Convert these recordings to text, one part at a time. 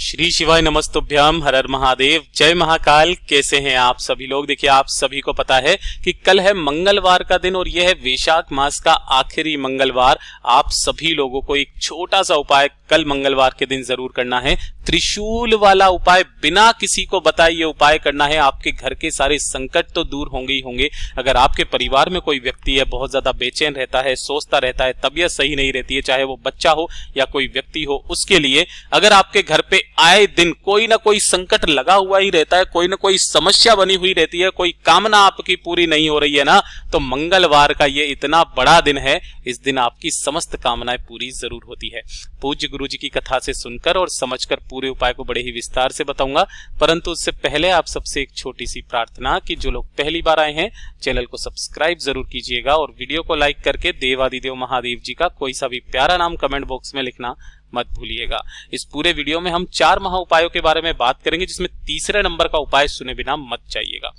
श्री शिवाय नमस्तुभ्यम, हर हर महादेव, जय महाकाल। कैसे हैं आप सभी लोग। देखिए, आप सभी को पता है कि कल है मंगलवार का दिन और यह है वैशाख मास का आखिरी मंगलवार। आप सभी लोगों को एक छोटा सा उपाय कल मंगलवार के दिन जरूर करना है। त्रिशूल वाला उपाय बिना किसी को बताए ये उपाय करना है। आपके घर के सारे संकट तो दूर होंगे ही होंगे। अगर आपके परिवार में कोई व्यक्ति है बहुत ज्यादा बेचैन रहता है, सोचता रहता है, तबीयत सही नहीं रहती है, चाहे वो बच्चा हो या कोई व्यक्ति हो, उसके लिए अगर आपके घर पे आए दिन कोई ना कोई संकट लगा हुआ ही रहता है, कोई ना कोई समस्या बनी हुई रहती है, कोई कामना आपकी पूरी नहीं हो रही है ना, तो मंगलवार का ये इतना बड़ा दिन है, इस दिन आपकी समस्त कामनाएं पूरी जरूर होती है। पूज्य गुरु जी की कथा से सुनकर और समझकर पूरे उपाय को बड़े ही विस्तार से बताऊंगा, परंतु उससे पहले आप सबसे एक छोटी सी प्रार्थना कि जो लोग पहली बार आए हैं चैनल को सब्सक्राइब जरूर कीजिएगा और वीडियो को लाइक करके देवादिदेव महादेव जी का कोई सा भी प्यारा नाम कमेंट बॉक्स में लिखना मत भूलिएगा। इस पूरे वीडियो में हम 4 महा उपायों के बारे में बात करेंगे, जिसमें तीसरे नंबर का उपाय सुने बिना मत जाइएगा।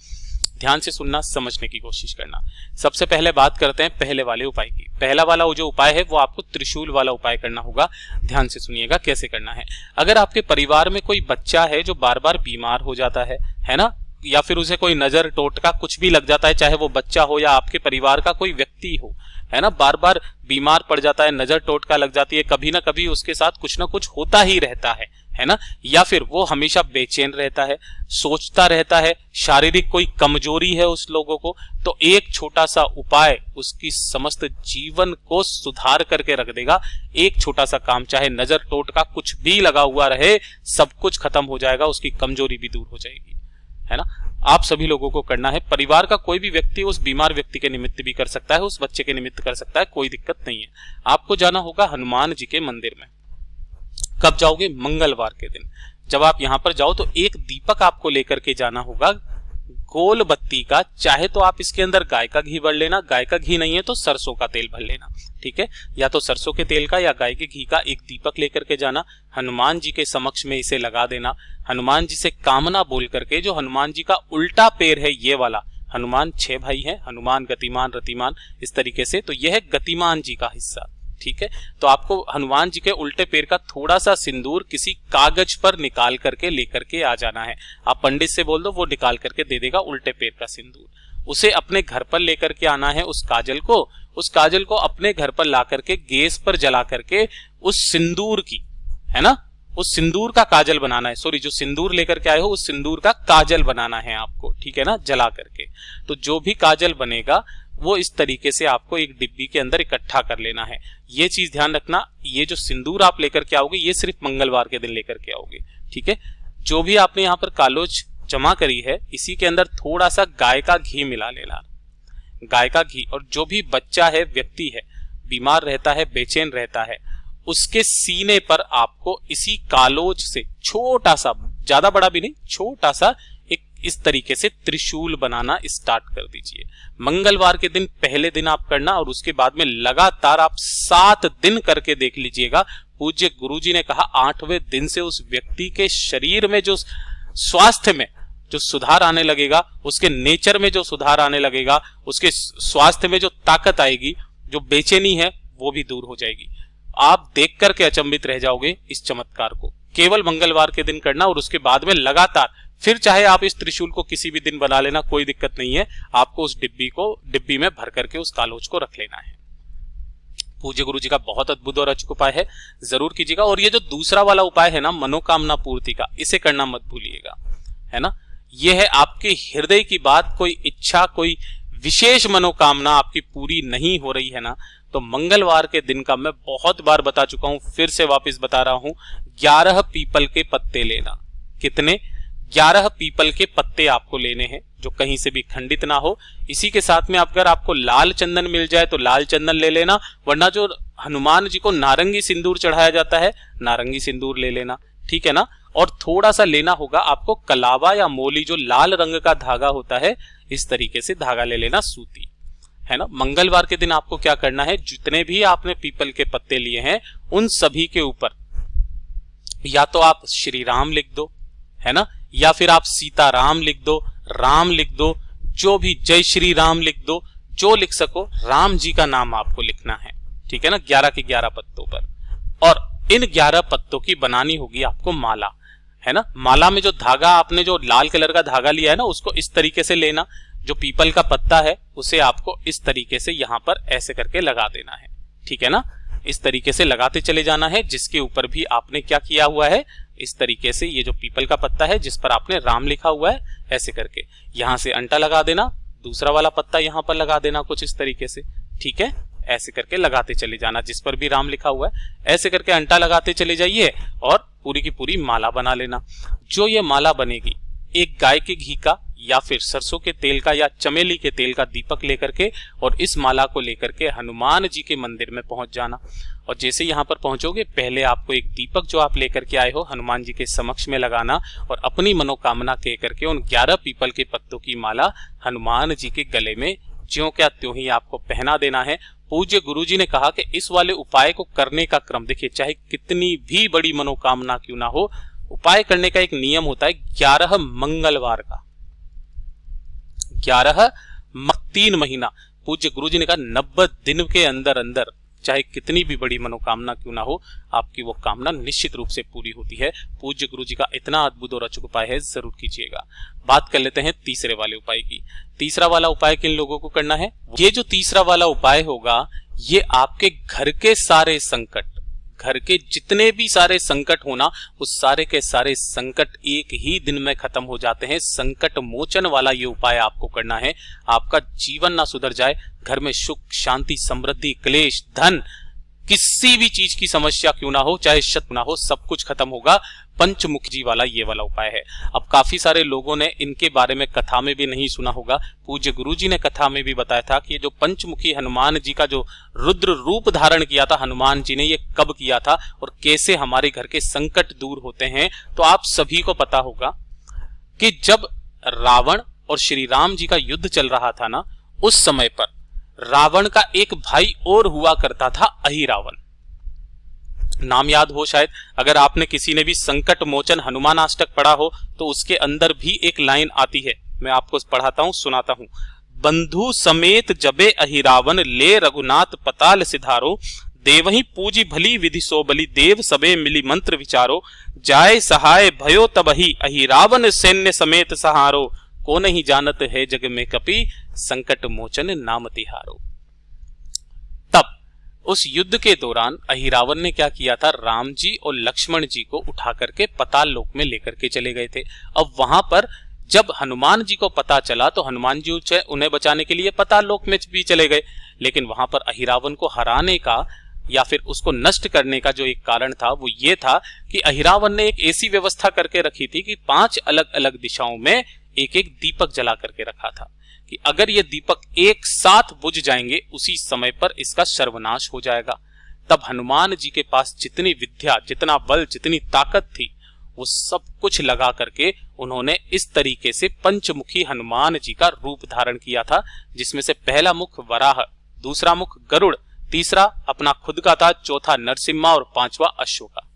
ध्यान से सुनना, समझने की कोशिश करना। सबसे पहले बात करते हैं पहले वाले उपाय की। पहला वाला जो उपाय है वो आपको त्रिशूल वाला उपाय करना होगा। ध्यान से सुनिएगा कैसे करना है। अगर आपके परिवार में कोई बच्चा है जो बार बार बीमार हो जाता है ना, या फिर उसे कोई नजर टोटका कुछ भी लग जाता है, चाहे वो बच्चा हो या आपके परिवार का कोई व्यक्ति हो, है ना, बार बार बीमार पड़ जाता है, नजर टोटका लग जाती है, कभी ना कभी उसके साथ कुछ ना कुछ होता ही रहता है ना, या फिर वो हमेशा बेचैन रहता है, सोचता रहता है, शारीरिक कोई कमजोरी है उस लोगों को, तो एक छोटा सा उपाय उसकी समस्त जीवन को सुधार करके रख देगा। एक छोटा सा काम, चाहे नजर टोटका कुछ भी लगा हुआ रहे, सब कुछ खत्म हो जाएगा, उसकी कमजोरी भी दूर हो जाएगी, है ना। आप सभी लोगों को करना है। परिवार का कोई भी व्यक्ति उस बीमार व्यक्ति के निमित्त भी कर सकता है, उस बच्चे के निमित्त कर सकता है, कोई दिक्कत नहीं है। आपको जाना होगा हनुमान जी के मंदिर में। कब जाओगे? मंगलवार के दिन। जब आप यहां पर जाओ तो एक दीपक आपको लेकर के जाना होगा, गोल बत्ती का। चाहे तो आप इसके अंदर गाय का घी भर लेना, गाय का घी नहीं है तो सरसों का तेल भर लेना, ठीक है। या तो सरसों के तेल का या गाय के घी का एक दीपक लेकर के जाना, हनुमान जी के समक्ष में इसे लगा देना। हनुमान जी से कामना बोल करके, जो हनुमान जी का उल्टा पैर है ये वाला, हनुमान 6 भाई हैं, हनुमान, गतिमान, रतिमान, इस तरीके से, तो यह है गतिमान जी का हिस्सा, ठीक है। तो आपको हनुमान जी के उल्टे पैर का थोड़ा सा सिंदूर किसी कागज पर निकाल करके लेकर के आ जाना है। आप पंडित से बोल दो, वो निकाल करके दे देगा उल्टे पैर का सिंदूर। उसे अपने घर पर लेकर के आना है। उस काजल को अपने घर पर ला करके गैस पर जला करके उस सिंदूर की, है ना, उस सिंदूर का काजल बनाना है। सॉरी, जो सिंदूर लेकर के आए हो उस सिंदूर का काजल बनाना है आपको, ठीक है ना, जला करके। तो जो भी काजल बनेगा वो इस तरीके से आपको एक डिब्बी के अंदर इकट्ठा कर लेना है। ये चीज ध्यान रखना, ये जो सिंदूर आप लेकर के आओगे ये सिर्फ मंगलवार के दिन लेकर के आओगे, ठीक है। जो भी आपने यहाँ पर कालोज जमा करी है, इसी के अंदर थोड़ा सा गाय का घी मिला लेना, गाय का घी। और जो भी बच्चा है, व्यक्ति है, बीमार रहता है, बेचैन रहता है, उसके सीने पर आपको इसी कालोज से छोटा सा, ज्यादा बड़ा भी नहीं, छोटा सा एक इस तरीके से त्रिशूल बनाना स्टार्ट कर दीजिए। मंगलवार के दिन पहले दिन आप करना और उसके बाद में लगातार आप 7 दिन करके देख लीजिएगा। पूज्य गुरुजी ने कहा 8वें दिन से उस व्यक्ति के शरीर में जो स्वास्थ्य में जो सुधार आने लगेगा, उसके नेचर में जो सुधार आने लगेगा, उसके स्वास्थ्य में जो ताकत आएगी, जो बेचैनी है वो भी दूर हो जाएगी। आप देख करके अचंभित रह जाओगे इस चमत्कार को। केवल मंगलवार के दिन करना और उसके बाद में लगातार, फिर चाहे आप इस त्रिशूल को किसी भी दिन बना लेना, कोई दिक्कत नहीं है। आपको उस डिब्बी में भर करके उस कालोज को रख लेना है। पूज्य गुरु जी का बहुत अद्भुत और अचूक उपाय है, जरूर कीजिएगा। और ये जो दूसरा वाला उपाय है ना, मनोकामना पूर्ति का, इसे करना मत भूलिएगा, है ना। यह है आपके हृदय की बात, कोई इच्छा, कोई विशेष मनोकामना आपकी पूरी नहीं हो रही है ना, तो मंगलवार के दिन का मैं बहुत बार बता चुका हूं, फिर से वापस बता रहा हूं, 11 पीपल के पत्ते लेना। कितने? 11 पीपल के पत्ते आपको लेने हैं, जो कहीं से भी खंडित ना हो। इसी के साथ में अगर आपको लाल चंदन मिल जाए तो लाल चंदन ले लेना, वरना जो हनुमान जी को नारंगी सिंदूर चढ़ाया जाता है, नारंगी सिंदूर ले लेना, ठीक है ना। और थोड़ा सा लेना होगा आपको कलावा या मोली, जो लाल रंग का धागा होता है, इस तरीके से धागा ले लेना, सूती, है ना। मंगलवार के दिन आपको क्या करना है, जितने भी आपने पीपल के पत्ते लिए हैं उन सभी के ऊपर या तो आप श्री राम लिख दो, है ना, या फिर आप सीताराम लिख दो, राम लिख दो, जो भी, जय श्री राम लिख दो, जो लिख सको, राम जी का नाम आपको लिखना है, ठीक है ना, 11 के 11 पत्तों पर। और इन 11 पत्तों की बनानी होगी आपको माला। है ना। माला में जो धागा आपने जो लाल कलर का धागा लिया है ना, उसको इस तरीके से लेना, जो पीपल का पत्ता है उसे आपको इस तरीके से यहां पर ऐसे करके लगा देना है, ठीक है ना। इस तरीके से लगाते चले जाना है। जिसके ऊपर भी आपने क्या किया हुआ है, इस तरीके से ये जो पीपल का पत्ता है जिस पर आपने राम लिखा हुआ है, ऐसे करके यहां से अंटा लगा देना, दूसरा वाला पत्ता यहां पर लगा देना कुछ इस तरीके से, ठीक है। ऐसे करके लगाते चले जाना, जिस पर भी राम लिखा हुआ है ऐसे करके अंटा लगाते चले जाइए और पूरी की पूरी माला बना लेना। जो ये माला बनेगी, एक गाय के घी का या फिर सरसों के तेल का या चमेली के तेल का दीपक लेकर के और इस माला को लेकर के हनुमान जी के मंदिर में पहुंच जाना। और जैसे यहाँ पर पहुंचोगे, पहले आपको एक दीपक जो आप लेकर के आए हो हनुमान जी के समक्ष में लगाना और अपनी मनोकामना कह करके उन 11 पीपल के पत्तों की माला हनुमान जी के गले में ज्यों क्या त्यों ही आपको पहना देना है। पूज्य गुरुजी ने कहा कि इस वाले उपाय को करने का क्रम देखिए, चाहे कितनी भी बड़ी मनोकामना क्यों ना हो, उपाय करने का एक नियम होता है 11 मंगलवार का, 3 महीना। पूज्य गुरुजी ने कहा 90 दिन के अंदर अंदर चाहे कितनी भी बड़ी मनोकामना क्यों ना हो, आपकी वो कामना निश्चित रूप से पूरी होती है। पूज्य गुरुजी का इतना अद्भुत और अचूक उपाय है, जरूर कीजिएगा। बात कर लेते हैं तीसरे वाले उपाय की। तीसरा वाला उपाय किन लोगों को करना है? ये जो तीसरा वाला उपाय होगा, ये आपके घर के सारे संकट, घर के जितने भी सारे संकट होना, उस सारे के सारे संकट एक ही दिन में खत्म हो जाते हैं। संकट मोचन वाला ये उपाय आपको करना है। आपका जीवन ना सुधर जाए, घर में सुख शांति समृद्धि क्लेश धन किसी भी चीज की समस्या क्यों ना हो, चाहे शत्रु ना हो, सब कुछ खत्म होगा। पंचमुखी जी वाला ये वाला उपाय है। अब काफी सारे लोगों ने इनके बारे में कथा में भी नहीं सुना होगा। पूज्य गुरुजी ने कथा में भी बताया था कि ये जो पंचमुखी हनुमान जी का जो रुद्र रूप धारण किया था हनुमान जी ने, ये कब किया था और कैसे हमारे घर के संकट दूर होते हैं। तो आप सभी को पता होगा कि जब रावण और श्री राम जी का युद्ध चल रहा था ना, उस समय पर रावण का एक भाई और हुआ करता था, अहिरावण। नाम याद हो शायद, अगर आपने किसी ने भी संकट मोचन हनुमान अष्टक पढ़ा हो तो उसके अंदर भी एक लाइन आती है, मैं आपको पढ़ाता हूं, सुनाता हूं। बंधु समेत जबे अहिरावण ले रघुनाथ पताल सिधारो, देवही पूजी भली विधि सो बलि देव सबे मिली मंत्र विचारो, जाय सहाय भयो तबहि अहिरावण सैन्य समेत सहारो, को नहीं जानत है जग में कपि संकट मोचन नाम तिहारो। तब उस युद्ध के दौरान अहिरावण ने क्या किया था, राम जी और लक्ष्मण जी को उठा करके पताल लोक में लेकर के चले गए थे। अब वहां पर जब हनुमान जी को पता चला तो हनुमान जी उन्हें बचाने के लिए पताल लोक में भी चले गए, लेकिन वहां पर अहिरावण को हराने का या फिर उसको नष्ट करने का जो एक कारण था वो ये था कि अहिरावण ने एक ऐसी व्यवस्था करके रखी थी कि 5 अलग अलग दिशाओं में एक एक दीपक जला करके रखा था कि अगर ये दीपक एक साथ बुझ जाएंगे उसी समय पर इसका सर्वनाश हो जाएगा। तब हनुमान जी के पास जितनी विद्या, जितना बल, जितनी ताकत थी, वो सब कुछ लगा करके उन्होंने इस तरीके से पंचमुखी हनुमान जी का रूप धारण किया था, जिसमें से पहला मुख वराह, दूसरा मुख गरुड़, तीसरा अपना खुद का था, चौथा नरसिम्हा और 5वां अशोका।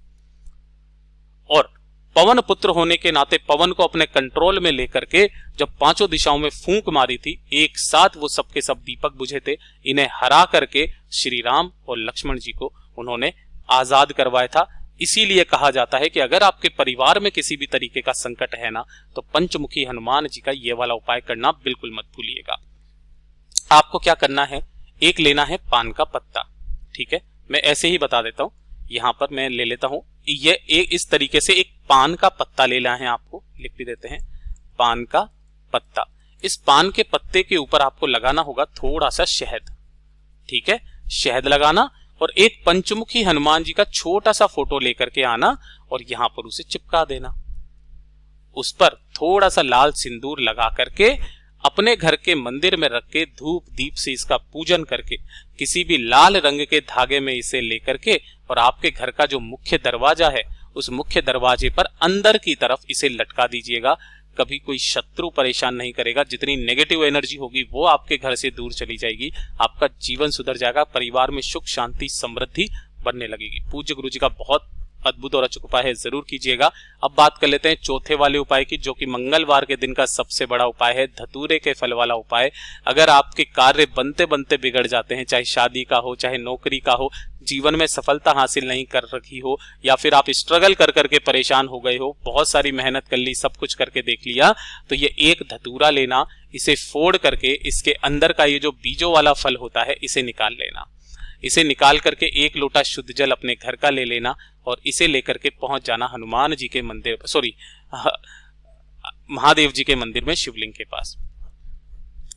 और पवन पुत्र होने के नाते पवन को अपने कंट्रोल में लेकर के जब 5 दिशाओं में फूंक मारी थी, एक साथ वो सबके सब दीपक बुझे थे। इन्हें हरा करके श्री राम और लक्ष्मण जी को उन्होंने आजाद करवाया था। इसीलिए कहा जाता है कि अगर आपके परिवार में किसी भी तरीके का संकट है ना, तो पंचमुखी हनुमान जी का ये वाला उपाय करना बिल्कुल मत भूलिएगा। आपको क्या करना है, एक लेना है पान का पत्ता, ठीक है, मैं ऐसे ही बता देता हूं। यहां पर मैं ले लेता हूं, ये एक इस तरीके से एक पान का पत्ता लेना है, आपको लिख भी देते हैं, पान का पत्ता। इस पान के पत्ते के ऊपर आपको लगाना होगा थोड़ा सा शहद, ठीक है, शहद लगाना और एक पंचमुखी हनुमान जी का छोटा सा फोटो लेकर के आना और यहां पर उसे चिपका देना। उस पर थोड़ा सा लाल सिंदूर लगा करके अपने घर के मंदिर में रख के धूप दीप से इसका पूजन करके किसी भी लाल रंग के धागे में इसे लेकर के और आपके घर का जो मुख्य दरवाजा है उस मुख्य दरवाजे पर अंदर की तरफ इसे लटका दीजिएगा। कभी कोई शत्रु परेशान नहीं करेगा, जितनी नेगेटिव एनर्जी होगी वो आपके घर से दूर चली जाएगी, आपका जीवन सुधर जाएगा, परिवार में सुख शांति समृद्धि बनने लगेगी। पूज्य गुरु जी का बहुत अद्भुत और अचूक उपाय है जरूर कीजिएगा। अब बात कर लेते हैं चौथे वाले उपाय की, जो कि मंगलवार के दिन का सबसे बड़ा उपाय है, धतूरे के फल वाला उपाय। अगर आपके कार्य बनते बनते बिगड़ जाते हैं, चाहे शादी का हो, चाहे नौकरी का हो, जीवन में सफलता हासिल नहीं कर रखी हो, या फिर आप स्ट्रगल कर करके परेशान हो गए हो, बहुत सारी मेहनत कर ली, सब कुछ करके देख लिया, तो ये एक धतूरा लेना, इसे फोड़ करके इसके अंदर का ये जो बीजों वाला फल होता है इसे निकाल लेना। इसे निकाल करके 1 लोटा शुद्ध जल अपने घर का ले लेना और इसे लेकर के पहुंच जाना हनुमान जी के मंदिर, महादेव जी के मंदिर में शिवलिंग के पास।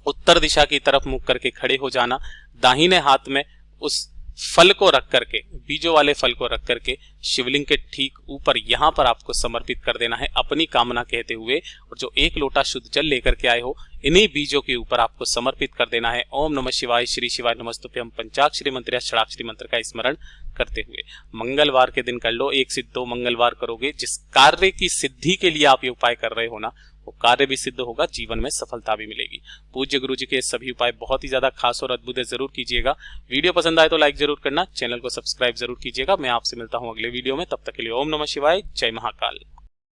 उत्तर दिशा की तरफ मुख करके खड़े हो जाना, दाहिने हाथ में उस फल को रख करके, बीजों वाले फल को रख करके शिवलिंग के ठीक ऊपर यहां पर आपको समर्पित कर देना है अपनी कामना कहते हुए, और जो 1 लोटा शुद्ध जल लेकर के आए हो इन्हीं बीजों के ऊपर आपको समर्पित कर देना है। ओम नमः शिवाय, श्री शिवाय नमस्तुभ्यं पंचाक्षरी मंत्र या षडाक्षरी मंत्र का स्मरण करते हुए। मंगलवार के दिन कर लो, 1 से 2 मंगलवार करोगे, जिस कार्य की सिद्धि के लिए आप ये उपाय कर रहे हो ना, वो कार्य भी सिद्ध होगा, जीवन में सफलता भी मिलेगी। पूज्य गुरु जी के सभी उपाय बहुत ही ज्यादा खास और अद्भुत है, जरूर कीजिएगा। वीडियो पसंद आए तो लाइक जरूर करना, चैनल को सब्सक्राइब जरूर कीजिएगा। मैं आपसे मिलता हूं अगले वीडियो में, तब तक के लिए ओम नमः शिवाय, जय महाकाल।